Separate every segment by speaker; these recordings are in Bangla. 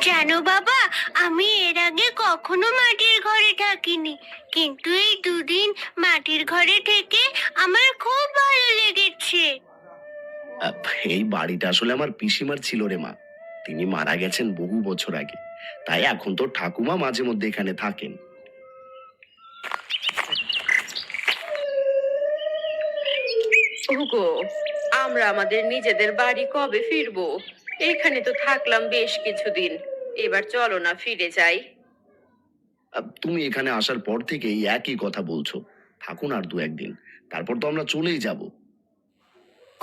Speaker 1: জানো বাবা, আমি এর আগে কখনো মাটির ঘরে থাকিনি, কিন্তু এই দুদিন মাটির ঘরে থেকে আমার খুব ভালো লেগেছে।
Speaker 2: আহ, এই বাড়িটা আসলে আমার পিসিমার ছিল রে মা। তিনি মারা গেছেন বহু বছর আগে, তাই এখন তো ঠাকুমা মাঝে মধ্যে এখানে থাকেন।
Speaker 3: ওগো, আমরা আমাদের নিজেদের বাড়ি কবে ফিরবো? এখানে তো থাকলাম বেশ কিছুদিন, এবার চলো না ফিরে যাই।
Speaker 2: তুমি এখানে আসার পর থেকে এই একই কথা বলছো। থাকুন আর দু একদিন, তারপর তো আমরা চলেই যাব।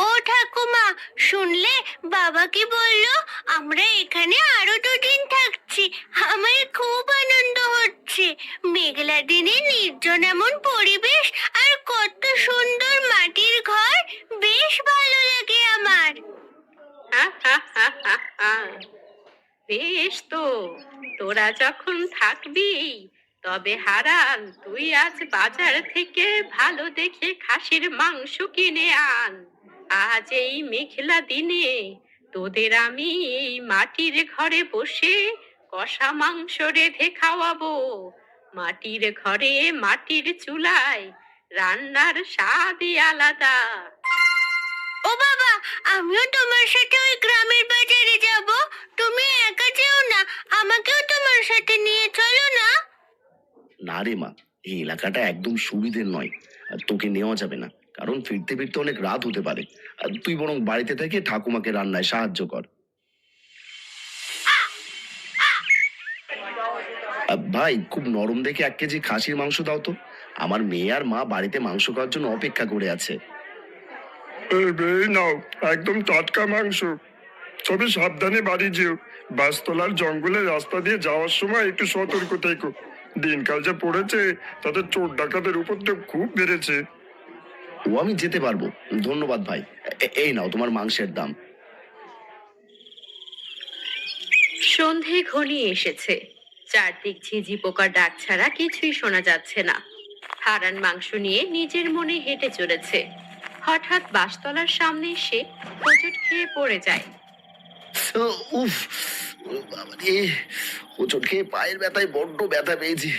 Speaker 1: ও ঠাকুমা, শুনলে বাবা কি বললো? আমরা এখানে আরো দুদিন থাকছি। আমার খুব আনন্দ হচ্ছে। মেঘলা দিনে নির্জন এমন পরিবেশ, আর কত সুন্দর মাটির ঘর, বেশ ভালো লাগে আমার।
Speaker 3: বেশ তো, তোরা যখন থাকবি, তবে হারান তুই আজ বাজার থেকে ভালো দেখে খাসির মাংস কিনে আন। আজ এই মেঘলা দিনে তোদের আমি এই মাটির ঘরে বসে কষা মাংস রেঁধে খাওয়াবো। মাটির ঘরে মাটির চুলায় রান্নার স্বাদই আলাদা।
Speaker 1: ও বাবা, আমিও তোমার সাথে ওই গ্রামের বাজারে যাব। তুমি একা যেও না, আমাকেও তোমার সাথে নিয়ে চলো না।
Speaker 2: না রে মা, এই এলাকাটা একদম সুবিধের নয়, আর তোকে নেওয়া যাবে না, কারণ ফিরতে ফিরতে অনেক রাত হতে পারে। আর তুই বরং বাড়িতে থেকে ঠাকুমাকে রান্নায় সাহায্য কর। ভাই, খুব নরম দেখে 1 কেজি খাসির মাংস দাও তো। আমার মেয়ে আর মা বাড়িতে মাংস খাওয়ার জন্য অপেক্ষা করে আছে।
Speaker 4: এই নাও, একদম টাটকা মাংস। তবে সাবধানে বাড়ি যেও। বাসতলার জঙ্গলের রাস্তা দিয়ে যাওয়ার সময় একটু সতর্ক থেকো। দিনকাল যা পড়েছে, তাতে চোর ডাকাতের উপদ্রব খুব বেড়েছে।
Speaker 2: ও আমি যেতে পারবো, ধন্যবাদ ভাই। এই নাও তোমার মাংসের দাম।
Speaker 3: সন্ধে ঘনিয়ে এসেছে, চারদিক ঝিঝি পোকার ডাক ছাড়া কিছুই শোনা যাচ্ছে না। হারান মাংস নিয়ে নিজের মনে হেঁটে চলেছে। হঠাৎ বাসতলার সামনে এসে হোঁচট খেয়ে পড়ে যায়।
Speaker 2: উফ, বাবারে, হোঁচট খেয়ে পায়ের ব্যথায় বড্ড ব্যথা পেয়েছি।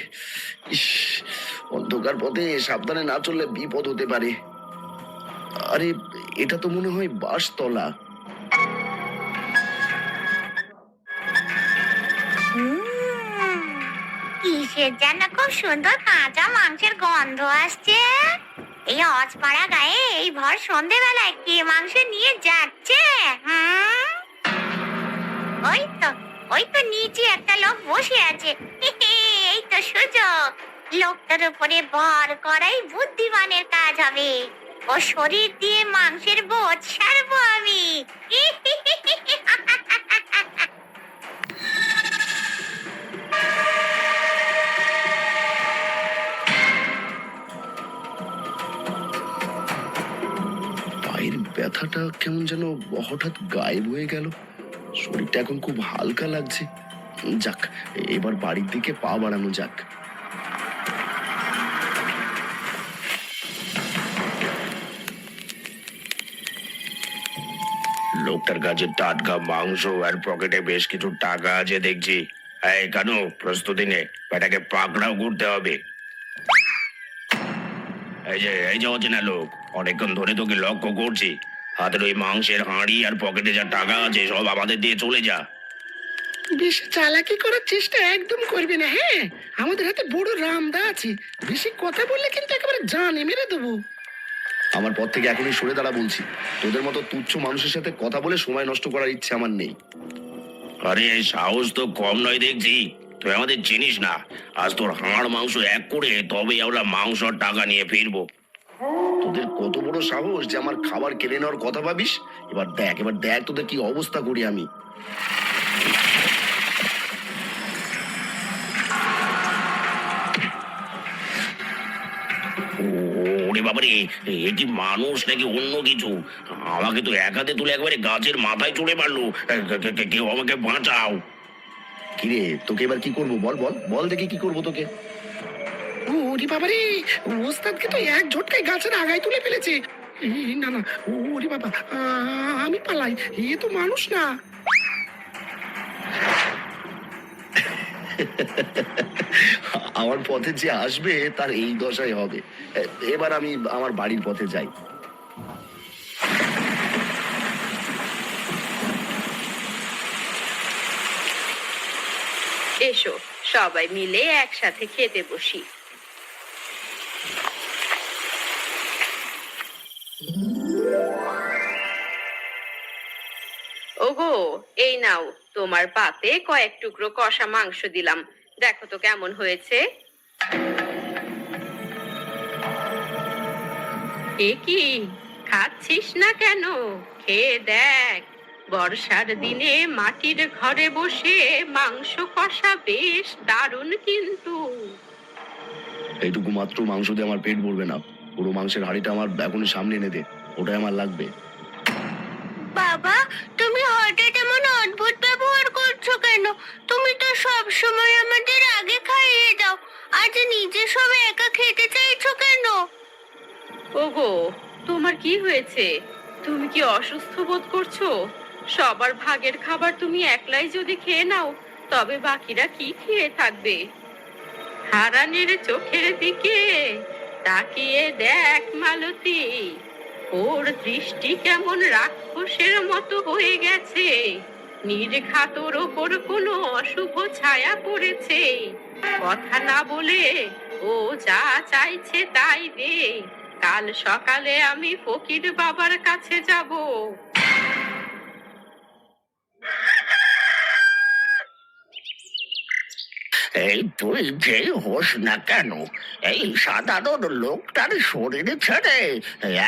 Speaker 2: ইস, অন্ধকার পথে সাবধানে না চললে বিপদ হতে পারে। আরে, এটা তো মনে হয় বাসতলা।
Speaker 1: কিসের যেন খুব সুন্দর কাঁচা মাংসের গন্ধ আসছে। এই অজপাড়া গায়ে এই ভর সন্ধেবেলায় কে মাংস নিয়ে যাচ্ছে? ওই তো নিচে একটা লোক বসে আছে। এই তো সুযোগ, লোকটার উপরে ভর করাই বুদ্ধিমানের কাজ হবে। ও শরীর দিয়ে মাংসের বোঝ সারবো আমি।
Speaker 2: পায়ের ব্যথাটা কেমন যেন হঠাৎ গায়েব হয়ে গেল। শরীরটা এখন খুব হালকা লাগছে। যাক, এবার বাড়ির দিকে পা বাড়ানো যাক।
Speaker 5: লোকটার কাছে টাটকা মাংস আর পকেটে বেশ কিছু টাকা আছে দেখছি। এই কানু, প্রস্তুতি নে, বেটাকে পাকড়াও করতে হবে। এই যে অচেনা লোক, অনেকক্ষণ ধরে তোকে লক্ষ্য করছি। হাতের ওই মাংসের হাঁড়ি আর পকেটে যা টাকা আছে সব আমাদের দিয়ে চলে যা।
Speaker 6: বেশি চালাকি করার চেষ্টা একদম করবে না, হ্যাঁ? আমাদের হাতে বড় রামদা আছে, বেশি কথা বললে কিন্তু একেবারে জানে মেরে দেবো।
Speaker 2: আমার পথ থেকে এখনই সরে দাঁড়া বলছি। তোদের মতো তুচ্ছ মানুষের সাথে কথা বলে সময় নষ্ট করার ইচ্ছে আমার নেই।
Speaker 5: আরে, এই সাহস তো কম নয় দেখছি। তুই আমাদের চিনিস না। আজ তোর হাড় মাংস এক করে তবেই আমরা মাংস আর টাকা নিয়ে ফিরবো।
Speaker 2: তোদের কত বড় সাহস যে আমার খাবার কেড়ে নেওয়ার কথা ভাবিস? এবার দেখ তোদের কি অবস্থা করি আমি।
Speaker 5: ওরে বাবারে, এ কি মানুষ নাকি অন্য কিছু? আমাকে তো এক হাতে তুলে একবারে গাছের মাথায় চড়ে মারলো। কেউ আমাকে বাঁচাও।
Speaker 2: কিরে, তোকে এবার কি করবো? বল বল বল, দেখি কি করবো তোকে।
Speaker 6: ওরে বাবারে, ওস্তাদকে তো এক ঝটকায় গাছের আগায় তুলে ফেলেছে। না না, ওরে বাবা, আমি পালাই, এ তো মানুষ না।
Speaker 2: আমার পথে যে আসবে তার এই দশাই হবে। এবার আমি আমার বাড়ির পথে যাই।
Speaker 3: এসো সবাই মিলে একসাথে খেতে বসি। ওগো, এই নাও তোমার পাতে কয়েক টুকরো কষা মাংস দিলাম, দেখো তো কেমন হয়েছে। এ কি, খাচ্ছিস না কেন? খেয়ে দেখ, বর্ষার দিনে মাটির ঘরে বসে মাংস কষা বেশ দারুণ কিন্তু।
Speaker 2: এইটুকু মাত্র মাংস দিয়ে আমার পেট ভরবে না। পুরো মাংসের হাঁড়িটা আমার এখনই সামনে এনে দে, ওটাই আমার লাগবে।
Speaker 1: বাবা, তুমি হঠাৎ এমন অদ্ভুত ব্যবহার করছো কেন? তুমি তো সব সময় আমাদের আগে খাইয়ে দাও, আজ নিজে সব একা খেতে চাইছো কেন?
Speaker 3: ওগো, তোমার কি হয়েছে? তুমি কি অসুস্থ বোধ করছো? সবার ভাগের খাবার তুমি একলাই যদি খেয়ে নাও, তবে বাকিরা কি খেয়ে থাকবে? হারানের চোখের দিকে তাকিয়ে দেখ মালতী, ওর দৃষ্টি কেমন রাক্ষসের মতো হয়ে গেছে। নির্ঘাত ওর ওপর কোনো অশুভ ছায়া পড়েছে। কথা না বলে ও যা চাইছে তাই দে, কাল সকালে আমি ফকির বাবার কাছে যাব।
Speaker 5: এই তুই যে হোস না কেন, এই সাধারণ লোকটার শরীরে ছেড়ে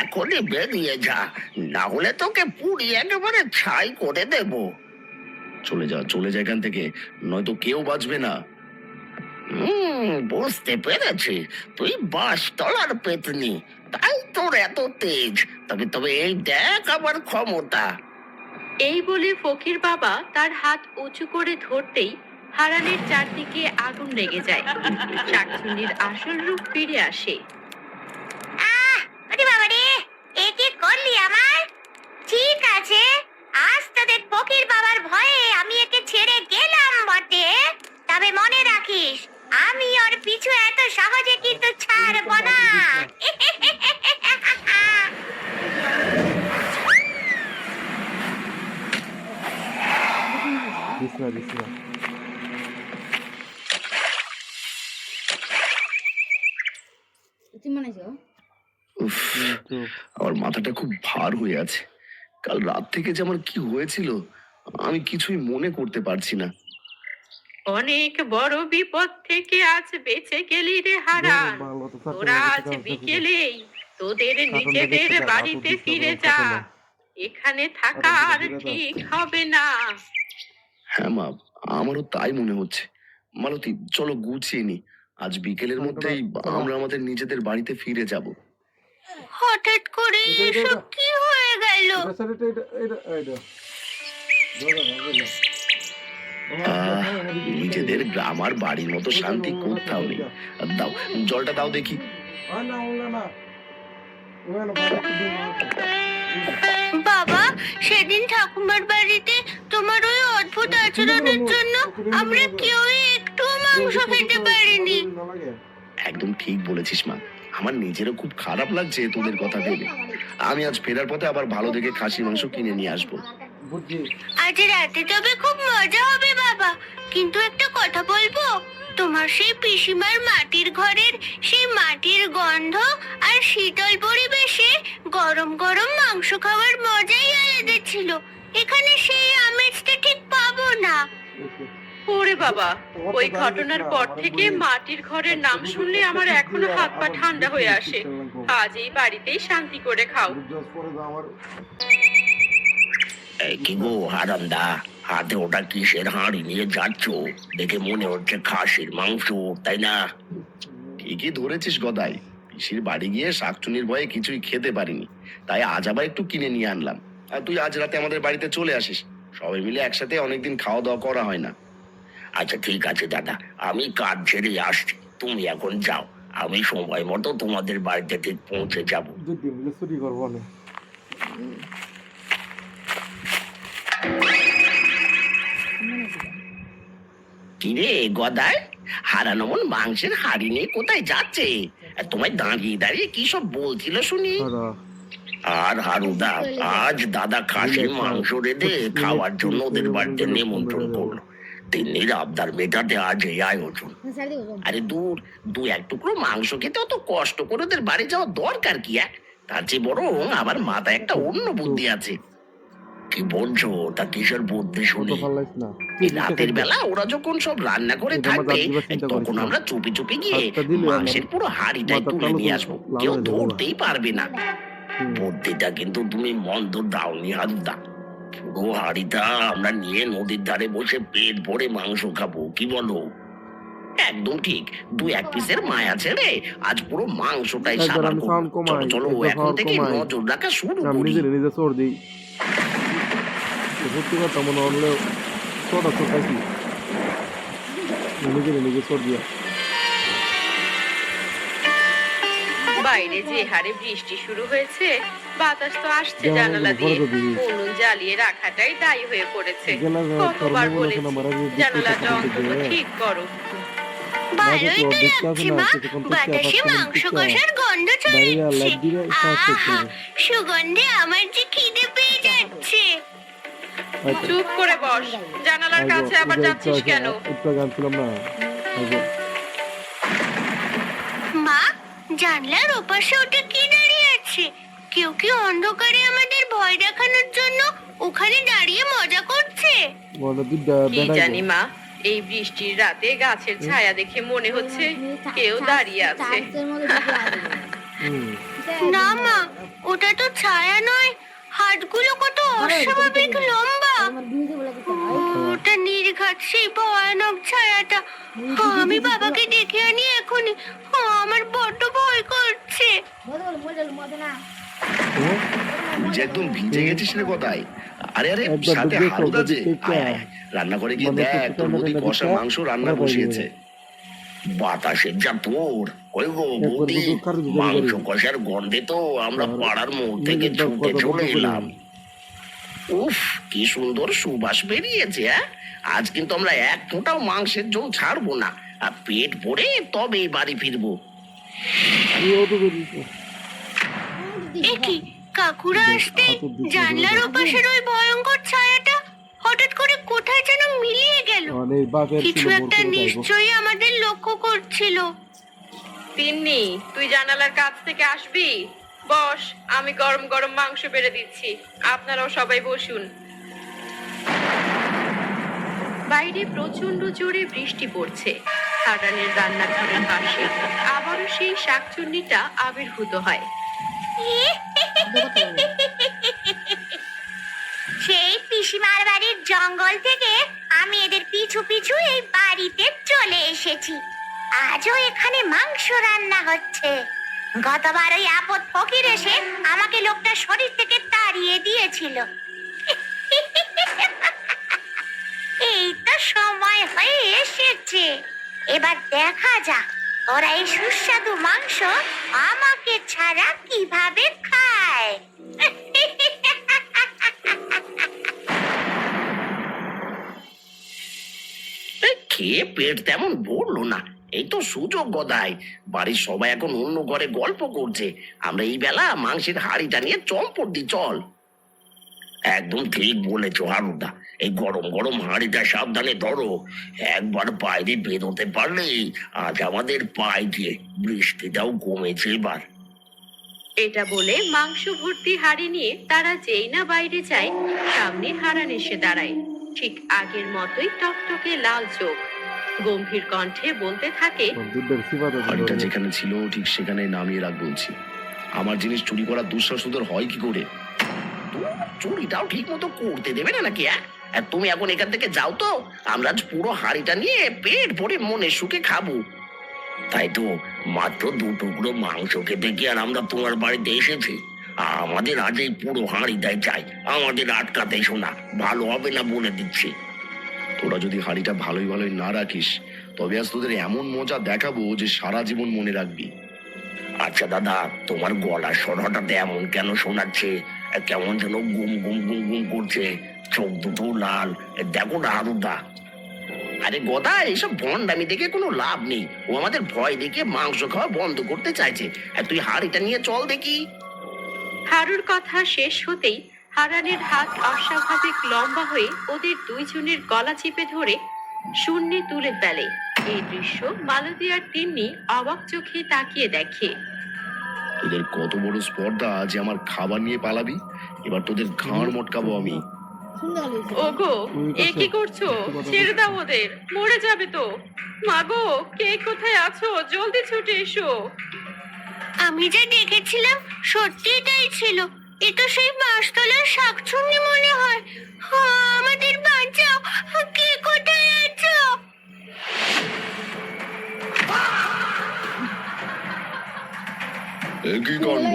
Speaker 5: এখনই বেরিয়ে যা, না হলে তোকে পুড়িয়ে একেবারে ছাই করে দেব।
Speaker 2: চলে যা, চলে যা এখান থেকে, নয়তো কেউ বাঁচবে না।
Speaker 5: বুঝতে পেরেছি, তুই বাঁশতলার পেতনি, তাই তোর এত তেজ। তবে তবে এই দেখ আমার ক্ষমতা।
Speaker 3: এই বলে ফকির বাবা তার হাত উঁচু করে ধরতেই হারানের চারদিকে আগুন লেগে যায়। শাকচুন্নির আসল রূপ ফিরে আসে।
Speaker 1: আরে বাবা রে, এ কি করলি আমার? ঠিক আছে, আজ তোদের ফকির বাবার ভয়ে আমি একে ছেড়ে গেলাম বটে, তবে মনে রাখিস আমি ওর পিছু এত সহজে কিন্তু ছাড়ব না।
Speaker 2: উফ, আমার মাথাটা খুব ভার হয়ে আছে। কাল রাত থেকে যে আমার কি হয়েছিল আমি কিছুই মনে করতে পারছি না।
Speaker 3: অনেক বড় বিপদ থেকে আজ বেঁচে গেলি রে হারান। তোরা আজ বিকেলেই তোদের নিজেদের বাড়িতে ফিরে যা, এখানে থাকা আর ঠিক হবে না।
Speaker 2: হ্যাঁ মা, আমারও তাই মনে হচ্ছে। মালতী, চলো গুছিয়ে নি, আজ বিকেলের মধ্যেই আমরা আমাদের নিজেদের বাড়িতে ফিরে যাব।
Speaker 1: হঠাৎ করে এসব কি হয়ে গেল?
Speaker 2: নিজেদের গ্রাম আর বাড়ির মতো শান্তি কোথাও নেই। দাও, জলটা দাও দেখি।
Speaker 1: বাবা, সেদিন ঠাকুমার বাড়িতে তোমার ওই অদ্ভুত আচরণের জন্য আমরা কেউই একটু মাংস খেতে পারিনি।
Speaker 2: একদম ঠিক বলেছিস মা, আমার নিজেরও খুব খারাপ লাগছে তোদের কথা ভেবে। আমি আজ ফেরার পথে আবার ভালো দেখে খাসির মাংস কিনে নিয়ে আসবো।
Speaker 1: আজ রাতে তবে খুব মজা হবে বাবা, কিন্তু একটা কথা বলবো, তোমার সেই পিসিমার মাটির ঘরের সেই মাটির গন্ধ আর শীতল পরিবেশে গরম গরম মাংস খাওয়ার মজাই আলাদা ছিল। এখানে সেই আমেজটা ঠিক পাবো না।
Speaker 3: ওরে বাবা, ওই ঘটনার পর থেকে মাটির ঘরের নাম শুনলে আমার এখনো হাত পা ঠান্ডা হয়ে আসে। আজ এই বাড়িতেই শান্তি করে খাও।
Speaker 5: এই কি গো হারান্দা, হাতে ওটা কিসের হাঁড়ি নিয়ে যাচ্ছ? দেখে মনে হচ্ছে খাসির মাংস, তাই না?
Speaker 2: ঠিকই ধরেছিস গদাই, পিসির বাড়ি গিয়ে শাকচুনির ভয়ে কিছুই খেতে পারিনি, তাই আজ আবার একটু কিনে নিয়ে আনলাম। আর তুই আজ রাতে আমাদের বাড়িতে চলে আসিস, সবাই মিলে একসাথে অনেকদিন খাওয়া দাওয়া করা হয় না।
Speaker 5: আচ্ছা ঠিক আছে দাদা, আমি কাজ ছেড়ে আসছি, তুমি এখন যাও, আমি সময় মতো তোমাদের বাড়িতে ঠিক পৌঁছে যাব। কিরে গদাই, হারানো মন মাংসের হাড়ি নিয়ে কোথায় যাচ্ছে? আর তোমায় দাঁড়িয়ে দাঁড়িয়ে কি সব বলছিল শুনি। আর হারুদা আজ দাদা খাসির মাংস রেঁধে খাওয়ার জন্য ওদের বাড়িতে নিমন্ত্রণ করলো। তিন্নির আবদার মেটাতে আজ এই আয়োজন। আরে দূর, দু এক টুকরো মাংস খেতে অত কষ্ট করে ওদের বাড়ি যাওয়ার দরকার কি? তার চেয়ে বরং আমার মাথায় একটা অন্য বুদ্ধি আছে। কি বলছো? তা কিসের বুদ্ধি শুনি? এই রাতের বেলা ওরা যখন সব রান্না করে থাকবে, তখন আমরা চুপি চুপি গিয়ে মাংসের পুরো হাড়িটাই তুলে নিয়ে আসবো, কেউ ধরতেই পারবে না। বুদ্ধিটা কিন্তু তুমি মন্দ দাওনি হারুদা। পুরো হাড়িটা আমরা নিয়ে নদীর ধারে বসে পেট ভরে মাংস খাবো, কি বলো? একদম ঠিক। দু এক পিসের মায়া ছেড়ে আজ পুরো মাংসটাই সাবার করবো। চলো চলো, এখন থেকে নজর রাখা শুরু করি।
Speaker 7: নিজে চোর দিই, সত্যি কথা মনে হলে ছোট ছোটাইছি, নিজে চোর দিয়া।
Speaker 3: বাইরে যে হারে বৃষ্টি শুরু হয়েছে, বাতাস তো আসছে জানালা দিয়ে। উনুন জ্বালিয়ে রাখাটাই দায়ী হয়ে পড়েছে। কতবার বলেছি জানালাটা অন্তত ঠিক করো।
Speaker 1: ভালোই তো লাগছে মা, বাতাসে মাংস কষার গন্ধ ছড়াচ্ছে। আহা, সুগন্ধে আমার যে খিদে পেয়ে যাচ্ছে।
Speaker 3: চুপ করে বস, জানালার কাছে আবার যাচ্ছিস কেন?
Speaker 7: একটু গান ছিলাম না।
Speaker 1: মা, জানলার ওপাশে ওটা কি দাঁড়িয়ে আছে? কেউ কি অন্ধকারে আমাদের ভয় দেখানোর জন্য ওখানে দাঁড়িয়ে মজা করছে?
Speaker 3: কি জানি মা, এই বৃষ্টির রাতে গাছের ছায়া দেখে মনে হচ্ছে কেউ দাঁড়িয়ে আছে।
Speaker 1: না মা, ওটা তো ছায়া নয়, হাতগুলো কত অস্বাভাবিক লম্বা। ওটা নির্ঘাত সেই ভয়ানক ছায়াটা। আমি বাবাকে ডেকে আনি এখনই, আমার বড্ড ভয় করছে।
Speaker 2: যে একদম ভিজে গেছিস রে কোথায়? আরে আরে,
Speaker 7: একবার
Speaker 2: সাথে
Speaker 7: ডুবে
Speaker 2: হারুদা যে।
Speaker 7: খাও,
Speaker 2: আয়, আয়, রান্না করে গিয়ে
Speaker 7: মনে
Speaker 2: দেখ,
Speaker 7: হচ্ছে
Speaker 2: তোর বৌদি
Speaker 7: চিকেন
Speaker 2: কষা
Speaker 7: রান্না
Speaker 2: মাংস
Speaker 7: দিতে
Speaker 2: রান্না
Speaker 7: ওরা
Speaker 2: বসিয়েছে। বাতাসের যা তোর, ওই গো বৌদি,
Speaker 7: দুটো কারো দিতে
Speaker 2: মাংস
Speaker 7: পারি।
Speaker 2: কষার গন্ধে তো আমরা পাড়ার মোড় থেকে
Speaker 7: নিজের
Speaker 2: ছুটে
Speaker 7: কথা
Speaker 2: চলে
Speaker 7: বলতে
Speaker 2: এলাম। উফ, কি সুন্দর সুবাস বেরিয়েছে। আজ কিন্তু আমরা এক ফোঁটাও মাংসের ঝোল ছাড়বো না, আর পেট ভরে তবে বাড়ি ফিরবো।
Speaker 1: এ কি, কাকুরা আসতে জানলার ওপাশের ওই ভয়ঙ্কর ছায়াটা হঠাৎ করে কোথায় যেন মিলিয়ে গেল। কিছু একটা নিশ্চয়ই আমাদের লক্ষ্য করছিল।
Speaker 3: তিন্নি, তুই জানালার কাছ থেকে আসবি? বস, আমি গরম গরম মাংস বেড়ে দিচ্ছি, আপনারাও সবাই বসুন। বাইরে প্রচন্ড জোরে বৃষ্টি পড়ছে। হারানের রান্নাঘরের পাশে আবারও সেই শাকচুন্নিটা আবির্ভূত হয়।
Speaker 1: সেই পিসিমার বাড়ির জঙ্গল থেকে আমি এদের পিছু পিছু এই বাড়িতে চলে এসেছি। আজও এখানে মাংস রান্না হচ্ছে। গতবার ওই আপদ ফকির এসে আমাকে লোকটা শরীর থেকে তাড়িয়ে দিয়েছিল। এই তো সময় হয়ে এসেছে, এবার দেখা যাক ওরা এই সুস্বাদু মাংস আমাকে ছাড়া কিভাবে খায়।
Speaker 5: খেয়ে পেট তেমন ভরলো না, এই তো সুযোগ গদাই। বাড়ির সবাই এখন অন্য ঘরে গল্প করছে, আমরা এই বেলা মাংসের হাড়িটা নিয়ে চম্পট দি, চল। একদম ঠিক বলেছো হারুদা, এই গরম গরম হাড়িটা সাবধানে ধরো। একবার বাইরে বেরোতে পারলে আজ আমাদের পায়ে দিয়ে। বৃষ্টিটাও কমেছে এবার।
Speaker 3: এটা বলে মাংস ভর্তি হাড়ি নিয়ে তারা যেই না বাইরে যায়, সামনে হারান এসে দাঁড়ায়। ঠিক আগের মতোই টকটকে লাল চোখ, গম্ভীর কণ্ঠে বলতে থাকে,
Speaker 2: হাড়িটা যেখানে ছিল ঠিক সেখানে নামিয়ে রাখ বলছি। আমার জিনিস চুরি করার দুঃসাহসদের হয় কি করে?
Speaker 5: চুরিটাও ঠিক মতো করতে দেবে না নাকি? আর তুমি এখন এখান থেকে যাও তো, আমরা আজ পুরো হাড়িটা নিয়ে পেট ভরে মনে সুখে খাবো। তাই তো, মাত্র 2 টুকরো মাংস খেতে কি আর আমরা তোমার বাড়িতে এসেছি? আমাদের আজ এই পুরো হাড়িটাই চাই, আমাদের আটকাতে শোনা ভালো হবে না বলে দিচ্ছি।
Speaker 2: তোরা যদি হাড়িটা ভালোই ভালোই না রাখিস, তবে আজ তোদের এমন মজা দেখাবো যে সারা জীবন মনে রাখবি।
Speaker 5: আচ্ছা দাদা, তোমার গলার স্বর হঠাৎ এমন কেন শোনাচ্ছে? কেমন যেন গুম গুম গুম গুম করছে, চোখ দুটো লাল। দেখো না হারুদা।
Speaker 2: আরে গদা, এইসব ভণ্ডামি দেখে কোনো লাভ নেই। ও আমাদের ভয় দেখে মাংস খাওয়া বন্ধ করতে চাইছে। আর তুই হাড়িটা নিয়ে চল দেখি।
Speaker 3: হারুর কথা শেষ হতেই হারানের হাত অস্বাভাবিক লম্বা হয়ে ওদের দুইজনের গলা চিপে ধরে শূন্যে তুলে ফেলে। এই দৃশ্য মালতী আর তিন্নি অবাক চোখে তাকিয়ে দেখে।
Speaker 2: তোদের কত বড় স্পর্ধা যে আমার খাবার নিয়ে পালাবি? এবার তোদের ঘাড় মটকাবো আমি।
Speaker 3: ওগো, এ কি করছো? ছেড়ে দাও ওদের, মরে যাবে তো। মাগো, কে কোথায় আছো? জলদি ছুটে এসো।
Speaker 1: আমি যা দেখেছিলাম সত্যি তাই ছিল। এ তো সেই বাঁশতলার শাকচুন্নি মনে হয়। আমাদের বাঁচাও, কে কোথায় আছো?
Speaker 2: কি কাণ্ড!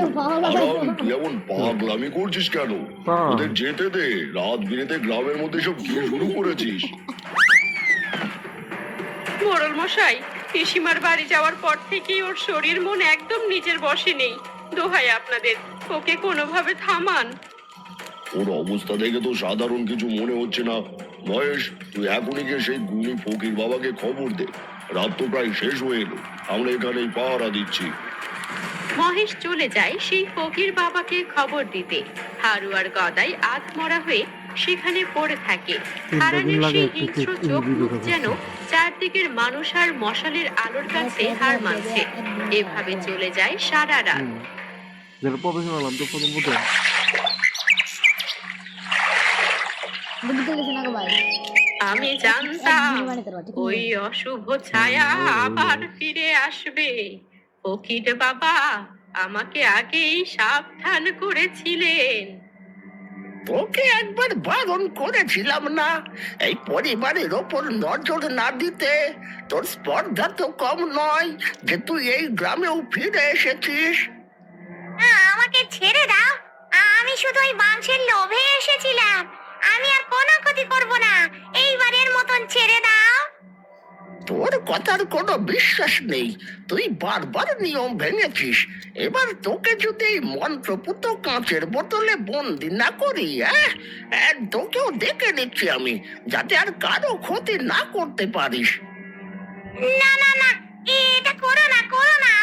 Speaker 2: হারান, তুই এমন পাগলামি করছিস কেন? ওদের যেতে দে। রাত বিরেতে গ্রামের মধ্যে সব কি শুরু করেছিস?
Speaker 3: মোড়ল মশাই, পিসিমার বাড়ি যাওয়ার পর থেকেই ওর শরীর মন একদম নিজের বশে নেই। দোহাই আপনাদের, ওকে কোনোভাবে থামান।
Speaker 2: ওর অবস্থা দেখে তো সাধারণ কিছু মনে হচ্ছে না। মহেশ, তুই এখনই গিয়ে সেই গুণী ফকির বাবাকে খবর দে। রাত তো প্রায় শেষ হয়ে এলো, আমরা এখানেই পাহারা দিচ্ছি।
Speaker 3: মহেশ চলে যায় সেই ফকির বাবাকে খবর দিতে। হারু আর গদাই আধমরা হয়ে সেখানে পড়ে থাকে। হারানের সেই হিংস্র চোখ মুখ যেন চারদিকের মানুষ আর মশালের আলোর কাছে হার মানছে। এভাবে চলে যায় সারা রাত।
Speaker 7: যারা প্রফেশনাল আমি তো প্রথম প্রথম
Speaker 3: আমি জানতাম ওই অশুভ ছায়া আবার ফিরে আসবে। ফকির বাবা আমাকে আগেই সাবধান করেছিলেন।
Speaker 5: তোকে একবার বারণ করেছিলাম না এই পরিবারের ওপর নজর না দিতে? তোর স্পর্ধা তো কম নয় যে তুই এই গ্রামেও ফিরে এসেছিস।
Speaker 1: আমাকে ছেড়ে দাও, আমি শুধু ওই মাংসের লোভে এসেছিলাম। আমি আর কোনো ক্ষতি করব না, এইবারের মতন ছেড়ে দাও।
Speaker 5: তোর কথার কোনো বিশ্বাস নেই, তুই বারবার নিয়ম ভেঙেছিস। এবার তোকে যদি এই মন্ত্রপুত কাঁচের বোতলে বন্দি না করি, তোকেও দেখে নিচ্ছি আমি, যাতে আর কারো ক্ষতি না করতে পারিস।
Speaker 1: না না না, এটা করো না, করো না।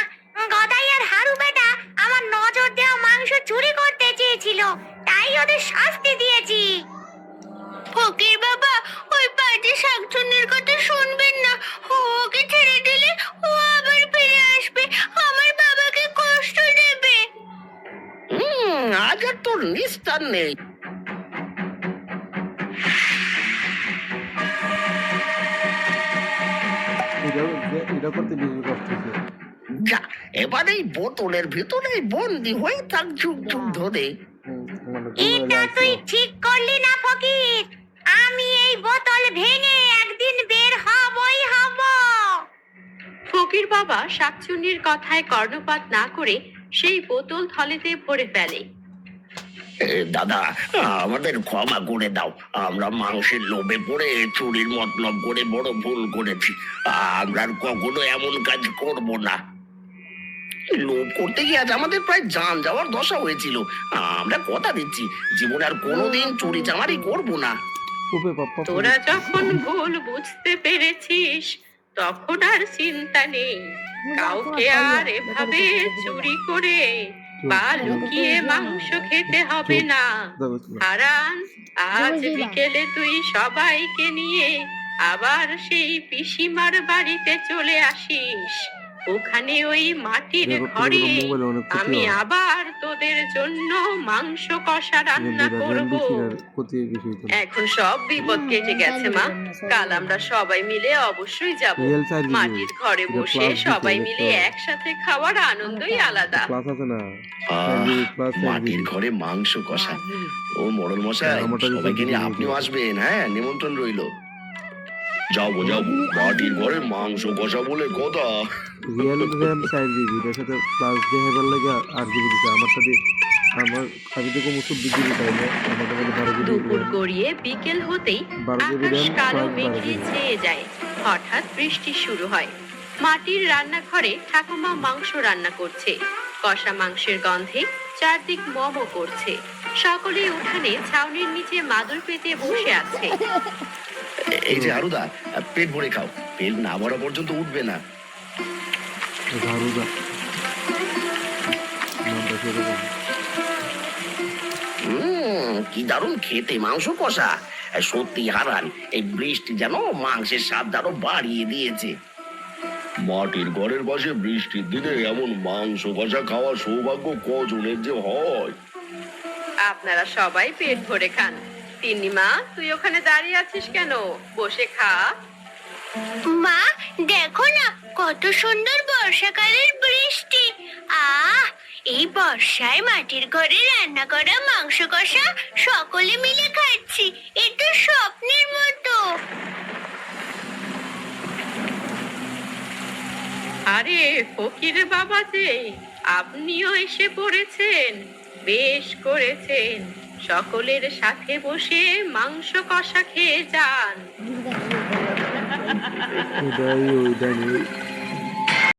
Speaker 1: গদাই আর হারু বেটা আমার নজর দেওয়া মাংস চুরি করতে চেয়েছিল, তাই ওদের শাস্তি দিয়েছি। ফকির বাবা, ওই পাজি শাকচুন্নির কথা শুনবেন না। ওকে ছেড়ে দিলে ও আবার ফিরে আসবে, আমার বাবাকে কষ্ট দেবে।
Speaker 5: আজ আর তোর নিস্তার নেই।
Speaker 7: এটা করতে বেশি কষ্ট হচ্ছে।
Speaker 5: যা, এবার এই বোতলের ভিতরে বন্দি হয়ে থাক যুগ যুগ ধরে।
Speaker 1: এটা তুই ঠিক করলি না ফকির, আমি এই বোতল ভেঙে একদিন বের হবই হব।
Speaker 3: ফকির বাবা শাকচুন্নির কথায় কর্ণপাত না করে সেই বোতল থলেতে ভরে ফেলে।
Speaker 5: দাদা, আমাদের ক্ষমা করে দাও। আমরা মাংসের লোভে পড়ে চুরির মতলব করে বড় ভুল করেছি। আমরা আর কখনো এমন কাজ করব না।
Speaker 2: লোভ করতে গিয়ে আজ আমাদের প্রায় জান যাওয়ার দশা হয়েছিল। আমরা কথা দিচ্ছি, জীবনে আর কোনোদিন চুরি চামারি করবো না।
Speaker 7: উপে পাপ্পা
Speaker 3: তোরা যখন ভুল বুঝতে পেরেছিস তখন আর চিন্তা নেই। কাউকে আর এভাবে চুরি করে বা লুকিয়ে মাংস খেতে হবে না। হারান, আজ বিকেলে তুই সবাইকে নিয়ে আবার সেই পিসিমার বাড়িতে চলে আসিস। ওখানে ওই মাটির ঘরে আমি আবার তোদের জন্য মাংস কষা রান্না করব। এখন সব বিপদ কেটে গেছে মা, কাল আমরা সবাই মিলে অবশ্যই যাব। মাটির ঘরে বসে সবাই মিলে একসাথে খাওয়ার আনন্দই আলাদা।
Speaker 7: ক্লাস আছে না
Speaker 2: মাটির ঘরে মাংস কষা। ও মোড়ল মশাই, সবাইকে নিয়ে আপনিও আসবেন। হ্যাঁ, নিমন্ত্রণ রইলো। যাবো যাবো, মাটির ঘরে মাংস কষা বলে কথা।
Speaker 7: রিয়েল র্যাম 4 জিবি এর সাথে প্লাস দেখাবার লাগে 8 জিবি দিতে আমার সাথে আমার আমি তো কম 14 জিবি তাই না আমাদের মধ্যে 12 জিবি
Speaker 3: দুপুর গড়িয়ে বিকেল হতেই আকাশ কালো মেঘে ছেয়ে যায়। হঠাৎ বৃষ্টি শুরু হয়। মাটির রান্নাঘরে ঠাকুমা মাংস রান্না করছে। কষা মাংসের গন্ধে চারদিক মমো করছে। সকলেই উঠানে ছাউনির নিচে মাদুর পেতে বসে আছে।
Speaker 2: এই যে হারুদা, পেট ভরে খাও, পেট না ভরা পর্যন্ত উঠবে না।
Speaker 7: ঝাড়ুদা নামটা সেরকম।
Speaker 5: কি দারুণ খেতে মাংস কষা। সত্যি হারান, এই বৃষ্টি যেন মাংসের স্বাদ আরো বাড়িয়ে দিয়েছে।
Speaker 2: মাটির ঘরের পাশে বৃষ্টির দিনে এমন মাংস কষা খাওয়ার সৌভাগ্য কজনের যে হয়।
Speaker 3: আপনারা সবাই পেট ভরে খান। তিন্নিমা, তুই ওখানে দাঁড়িয়ে আছিস কেন? বসে খা।
Speaker 1: মা, দেখো না কত সুন্দর বর্ষাকালের বৃষ্টি। আহ, এই বর্ষায় মাটির ঘরে রান্না করা মাংস কষা সকলে মিলে খাচ্ছি, এ তো স্বপ্নের মতো।
Speaker 3: আরে ফকির বাবা যে, আপনিও এসে পড়েছেন। বেশ করেছেন, সকলের সাথে বসে মাংস কষা খেয়ে যান।
Speaker 7: এটাই ওই ডাইনি